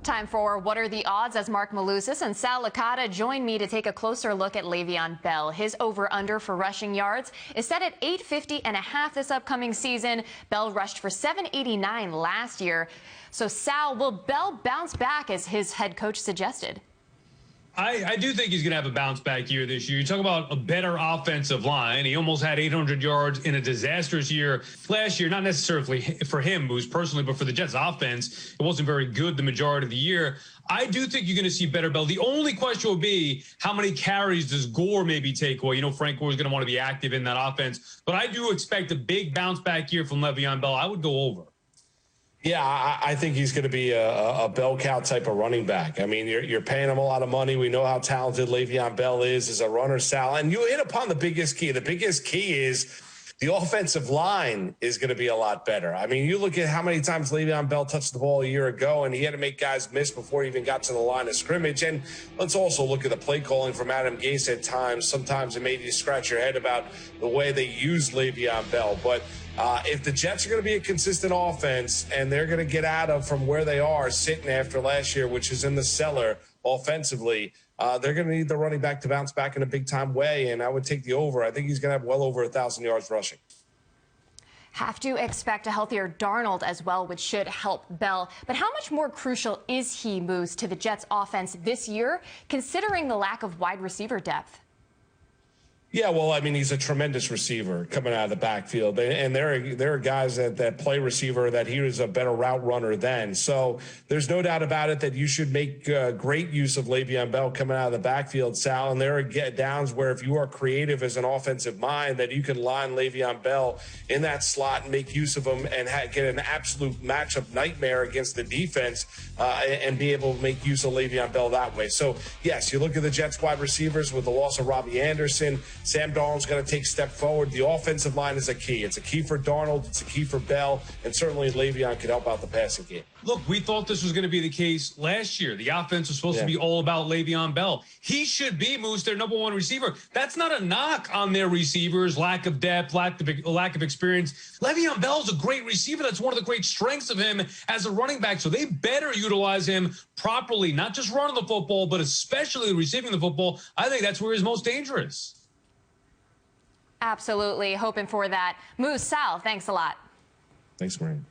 Time for What Are the Odds as Marc Malusis and Sal Licata join me to take a closer look at LeVeon Bell. His over-under for rushing yards is set at 850.5 this upcoming season. Bell rushed for 789 last year. So, Sal, will Bell bounce back as his head coach suggested? I do think he's going to have a bounce-back year this year. You talk about a better offensive line. He almost had 800 yards in a disastrous year last year, not necessarily for him, who's personally, but for the Jets' offense. It wasn't very good the majority of the year. I do think you're going to see better Bell. The only question will be how many carries does Gore maybe take away? You know, Frank Gore is going to want to be active in that offense. But I do expect a big bounce-back year from LeVeon Bell. I would go over. Yeah, I think he's going to be a bell cow type of running back. I mean, you're paying him a lot of money. We know how talented LeVeon Bell is as a runner, Sal. And you hit upon the biggest key. The biggest key is the offensive line is going to be a lot better. I mean, you look at how many times LeVeon Bell touched the ball a year ago, and he had to make guys miss before he even got to the line of scrimmage. And let's also look at the play calling from Adam Gase at times. Sometimes it made you scratch your head about the way they use LeVeon Bell. But if the Jets are going to be a consistent offense and they're going to get out of from where they are sitting after last year, which is in the cellar offensively, they're going to need the running back to bounce back in a big-time way, and I would take the over. I think he's going to have well over 1,000 yards rushing. Have to expect a healthier Darnold as well, which should help Bell. But how much more crucial is he, Moose, to the Jets' offense this year, considering the lack of wide receiver depth? Yeah, well, I mean, he's a tremendous receiver coming out of the backfield. And there are guys that play receiver that he was a better route runner than. So there's no doubt about it that you should make great use of Le'Veon Bell coming out of the backfield, Sal. And there are downs where if you are creative as an offensive mind, that you can line Le'Veon Bell in that slot and make use of him and get an absolute matchup nightmare against the defense and be able to make use of Le'Veon Bell that way. So, yes, you look at the Jets wide receivers with the loss of Robbie Anderson. Sam Darnold's going to take a step forward. The offensive line is a key. It's a key for Darnold. It's a key for Bell. And certainly Le'Veon could help out the passing game. Look, we thought this was going to be the case last year. The offense was supposed to be all about Le'Veon Bell. He should be, Moose, their number one receiver. That's not a knock on their receivers, lack of depth, lack of experience. Le'Veon Bell's a great receiver. That's one of the great strengths of him as a running back. So they better utilize him properly, not just running the football, but especially receiving the football. I think that's where he's most dangerous. Absolutely. Hoping for that. Moose, Sal, thanks a lot. Thanks, Maureen.